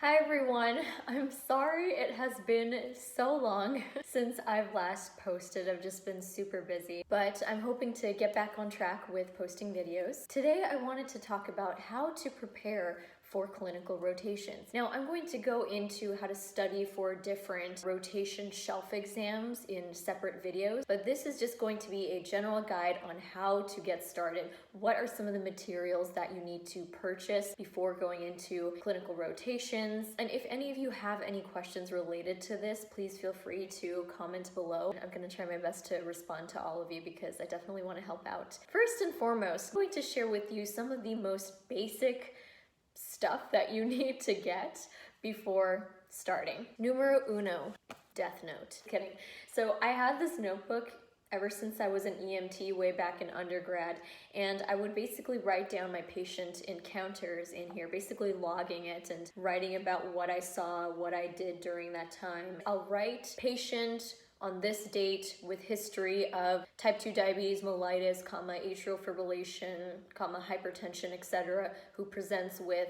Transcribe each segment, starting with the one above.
Hi everyone, I'm sorry it has been so long since I've last posted. I've just been super busy, but I'm hoping to get back on track with posting videos. Today I wanted to talk about how to prepare for clinical rotations. Now I'm going to go into how to study for different rotation shelf exams in separate videos, but this is just going to be a general guide on how to get started. What are some of the materials that you need to purchase before going into clinical rotations? And if any of you have any questions related to this, please feel free to comment below. I'm going to try my best to respond to all of you because I definitely want to help out. First and foremost, I'm going to share with you some of the most basic stuff that you need to get before starting. Numero uno, Death Note. Kidding. So I had this notebook ever since I was an EMT way back in undergrad, and I would basically write down my patient encounters in here, basically logging it and writing about what I saw, what I did during that time. I'll write patient on this date with history of type 2 diabetes mellitus, atrial fibrillation, hypertension, etc., who presents with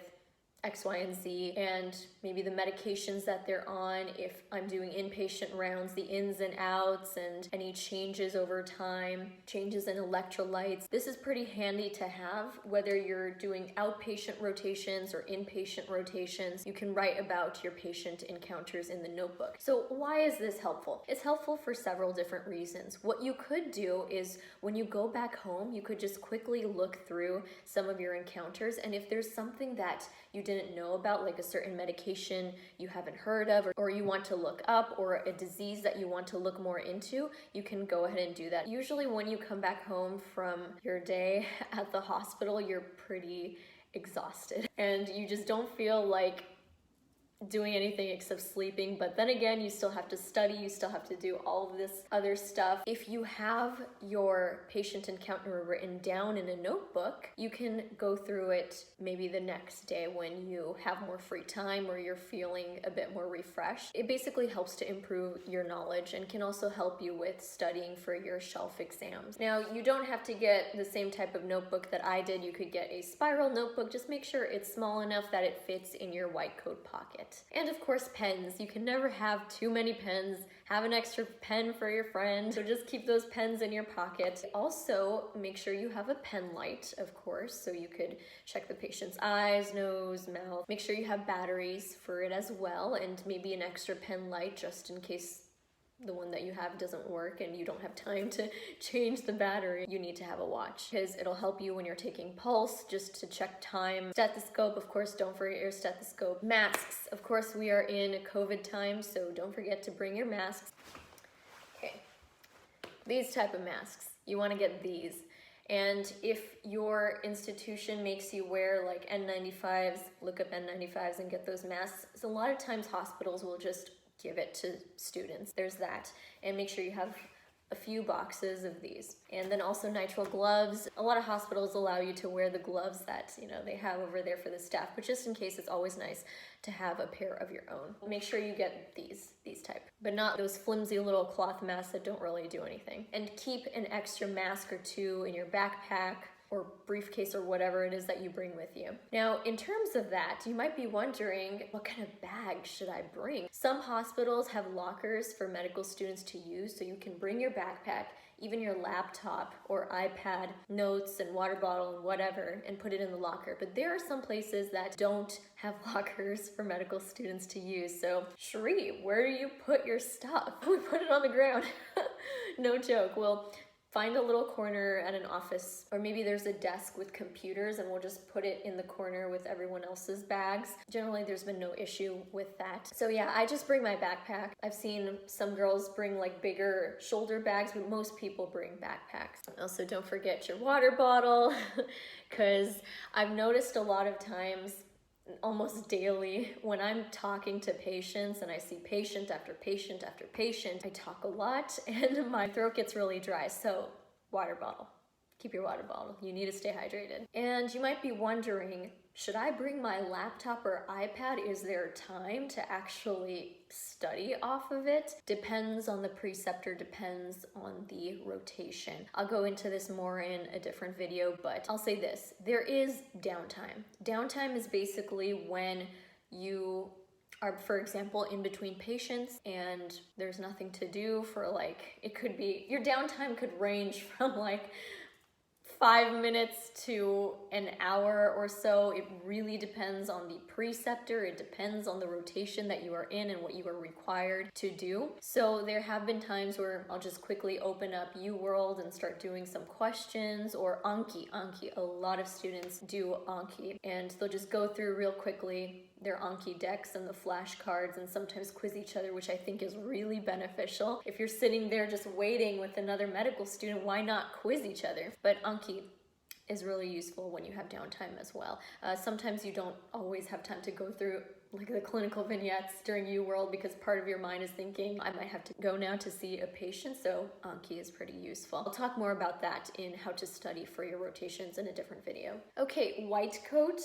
X, Y, and Z, and maybe the medications that they're on, if I'm doing inpatient rounds, the ins and outs, and any changes over time, changes in electrolytes. This is pretty handy to have, whether you're doing outpatient rotations or inpatient rotations. You can write about your patient encounters in the notebook. So why is this helpful? It's helpful for several different reasons. What you could do is when you go back home, you could just quickly look through some of your encounters, and if there's something that you didn't know about, like a certain medication you haven't heard of, or you want to look up, or a disease that you want to look more into, you can go ahead and do that. Usually when you come back home from your day at the hospital, you're pretty exhausted and you just don't feel like doing anything except sleeping. But then again, you still have to study, you still have to do all of this other stuff. If you have your patient encounter written down in a notebook, you can go through it maybe the next day when you have more free time or you're feeling a bit more refreshed. It basically helps to improve your knowledge and can also help you with studying for your shelf exams. Now, you don't have to get the same type of notebook that I did. You could get a spiral notebook. Just make sure it's small enough that it fits in your white coat pocket. And of course, pens. You can never have too many pens. Have an extra pen for your friend, so just keep those pens in your pocket. Also, make sure you have a pen light, of course, so you could check the patient's eyes, nose, mouth. Make sure you have batteries for it as well, and maybe an extra pen light just in case the one that you have doesn't work and you don't have time to change the battery. You need to have a watch because it'll help you when you're taking pulse, just to check time. Stethoscope, of course, don't forget your stethoscope. Masks, of course, we are in COVID time, so don't forget to bring your masks. Okay, these type of masks, you want to get these. And if your institution makes you wear like N95s, look up N95s and get those masks. So a lot of times hospitals will just give it to students. There's that. And make sure you have a few boxes of these. And then also nitrile gloves. A lot of hospitals allow you to wear the gloves that, they have over there for the staff, but just in case, it's always nice to have a pair of your own. Make sure you get these type, but not those flimsy little cloth masks that don't really do anything. And keep an extra mask or two in your backpack or briefcase or whatever it is that you bring with you. Now, in terms of that, you might be wondering, what kind of bag should I bring? Some hospitals have lockers for medical students to use, so you can bring your backpack, even your laptop or iPad, notes and water bottle and whatever, and put it in the locker. But there are some places that don't have lockers for medical students to use. So, Sheree, where do you put your stuff? We put it on the ground. No joke. Well, find a little corner at an office, or maybe there's a desk with computers and we'll just put it in the corner with everyone else's bags. Generally, there's been no issue with that. So yeah, I just bring my backpack. I've seen some girls bring like bigger shoulder bags, but most people bring backpacks. Also, don't forget your water bottle, because I've noticed a lot of times, almost daily, when I'm talking to patients and I see patient after patient after patient, I talk a lot and my throat gets really dry. So water bottle. Keep your water bottle. You need to stay hydrated. And you might be wondering, should I bring my laptop or iPad? Is there time to actually study off of it? Depends on the preceptor, depends on the rotation. I'll go into this more in a different video, but I'll say this, there is downtime. Downtime is basically when you are, for example, in between patients and there's nothing to do for like, it could be, your downtime could range from like 5 minutes to an hour or so. It really depends on the preceptor. It depends on the rotation that you are in and what you are required to do. So there have been times where I'll just quickly open up UWorld and start doing some questions, or Anki. A lot of students do Anki, and they'll just go through real quickly their Anki decks and the flashcards and sometimes quiz each other, which I think is really beneficial. If you're sitting there just waiting with another medical student, why not quiz each other? But Anki is really useful when you have downtime as well. Sometimes you don't always have time to go through like the clinical vignettes during UWorld because part of your mind is thinking, I might have to go now to see a patient, so Anki is pretty useful. I'll talk more about that in how to study for your rotations in a different video. Okay, white coat.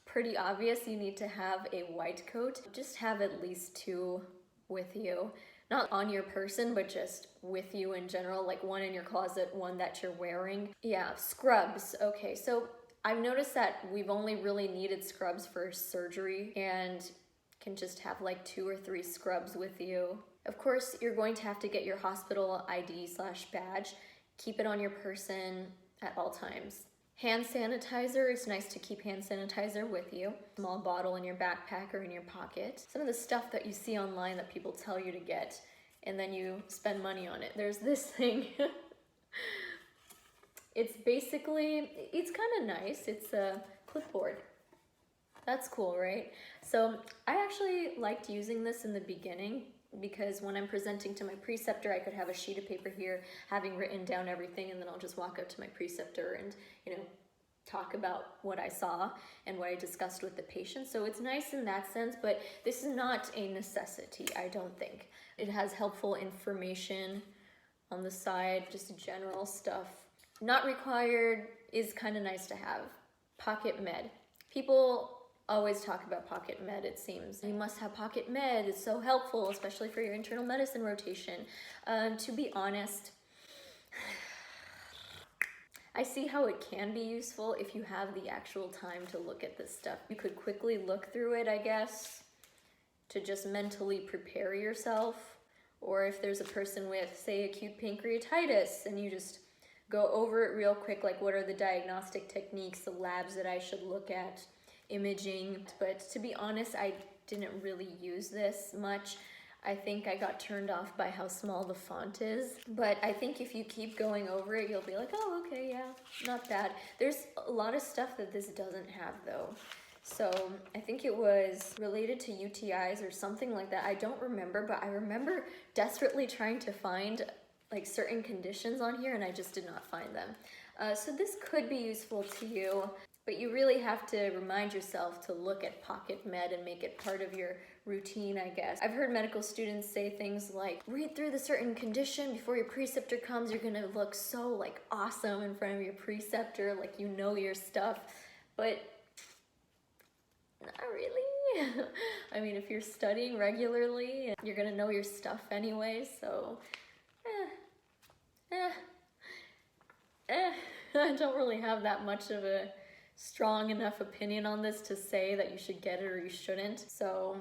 Pretty obvious, you need to have a white coat. Just have at least 2 with you. Not on your person, but just with you in general, like one in your closet, one that you're wearing. Yeah, scrubs. Okay, so I've noticed that we've only really needed scrubs for surgery and can just have like 2 or 3 scrubs with you. Of course, you're going to have to get your hospital ID/badge. Keep it on your person at all times. Hand sanitizer, it's nice to keep hand sanitizer with you. Small bottle in your backpack or in your pocket. Some of the stuff that you see online that people tell you to get and then you spend money on it. There's this thing. It's basically, it's kind of nice. It's a clipboard. That's cool, right? So I actually liked using this in the beginning because when I'm presenting to my preceptor, I could have a sheet of paper here having written down everything, and then I'll just walk up to my preceptor and, talk about what I saw and what I discussed with the patient. So it's nice in that sense, but this is not a necessity, I don't think. It has helpful information on the side, just general stuff. Not required is kind of nice to have. Pocket med. People always talk about pocket med, it seems. You must have pocket med, it's so helpful, especially for your internal medicine rotation. To be honest, I see how it can be useful if you have the actual time to look at this stuff. You could quickly look through it, I guess, to just mentally prepare yourself. Or if there's a person with, say, acute pancreatitis, and you just go over it real quick, like what are the diagnostic techniques, the labs that I should look at, imaging. But to be honest, I didn't really use this much. I think I got turned off by how small the font is. But I think if you keep going over it, you'll be like, oh, okay, yeah, not bad. There's a lot of stuff that this doesn't have though. So I think it was related to UTIs or something like that. I don't remember, but I remember desperately trying to find like certain conditions on here and I just did not find them. So this could be useful to you, but you really have to remind yourself to look at pocket med and make it part of your routine, I guess. I've heard medical students say things like, read through the certain condition before your preceptor comes. You're gonna look so like awesome in front of your preceptor, like you know your stuff, but not really. I mean, if you're studying regularly, you're gonna know your stuff anyway, so I don't really have that much of a strong enough opinion on this to say that you should get it or you shouldn't. So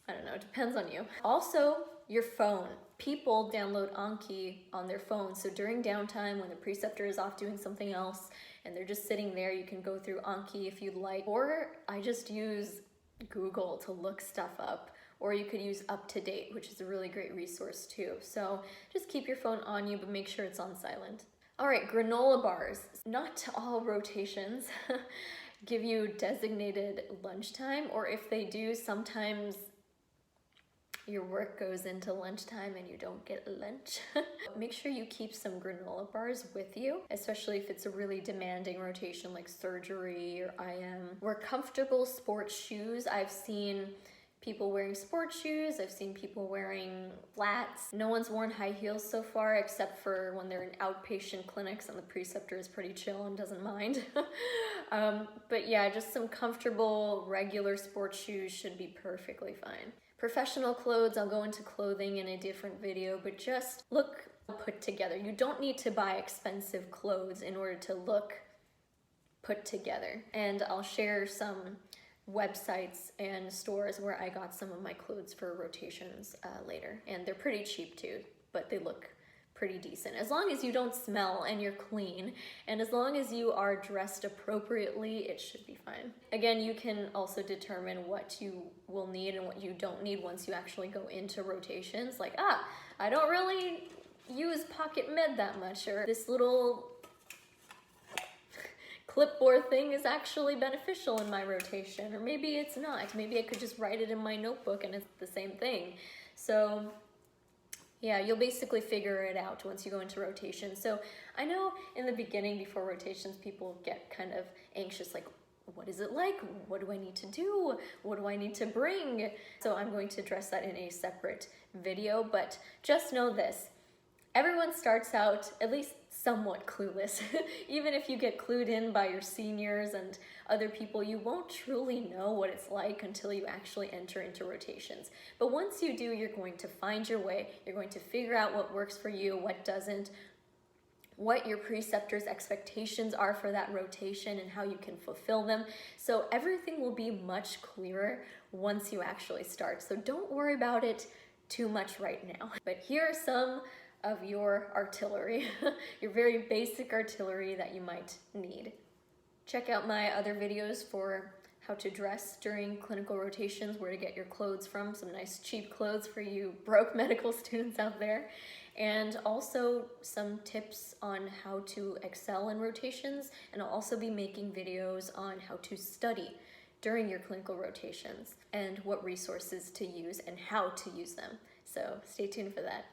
I don't know, it depends on you. Also, your phone. People download Anki on their phone. So during downtime when the preceptor is off doing something else and they're just sitting there, you can go through Anki if you'd like. Or I just use Google to look stuff up. Or you could use UpToDate, which is a really great resource too. So just keep your phone on you, but make sure it's on silent. All right, granola bars. Not all rotations give you designated lunchtime, or if they do, sometimes your work goes into lunchtime and you don't get lunch. Make sure you keep some granola bars with you, especially if it's a really demanding rotation like surgery or IM. Wear comfortable sports shoes. I've seen people wearing sports shoes, I've seen people wearing flats. No one's worn high heels so far, except for when they're in outpatient clinics and the preceptor is pretty chill and doesn't mind. But yeah, just some comfortable, regular sports shoes should be perfectly fine. Professional clothes, I'll go into clothing in a different video, but just look put together. You don't need to buy expensive clothes in order to look put together. And I'll share some websites and stores where I got some of my clothes for rotations later. And they're pretty cheap too, but they look pretty decent. As long as you don't smell and you're clean, and as long as you are dressed appropriately, it should be fine. Again, you can also determine what you will need and what you don't need once you actually go into rotations. Like, I don't really use Pocket Med that much, or this little clipboard thing is actually beneficial in my rotation, or maybe it's not. Maybe I could just write it in my notebook and it's the same thing. So yeah, you'll basically figure it out once you go into rotation. So I know in the beginning, before rotations, people get kind of anxious, like, what is it like? What do I need to do? What do I need to bring? So I'm going to address that in a separate video, but just know this. Everyone starts out at least somewhat clueless. Even if you get clued in by your seniors and other people, you won't truly know what it's like until you actually enter into rotations. But once you do, you're going to find your way. You're going to figure out what works for you, what doesn't, what your preceptor's expectations are for that rotation and how you can fulfill them. So everything will be much clearer once you actually start. So don't worry about it too much right now. But here are some of your artillery, your very basic artillery that you might need. Check out my other videos for how to dress during clinical rotations, where to get your clothes from, some nice cheap clothes for you broke medical students out there, and also some tips on how to excel in rotations. And I'll also be making videos on how to study during your clinical rotations and what resources to use and how to use them. So stay tuned for that.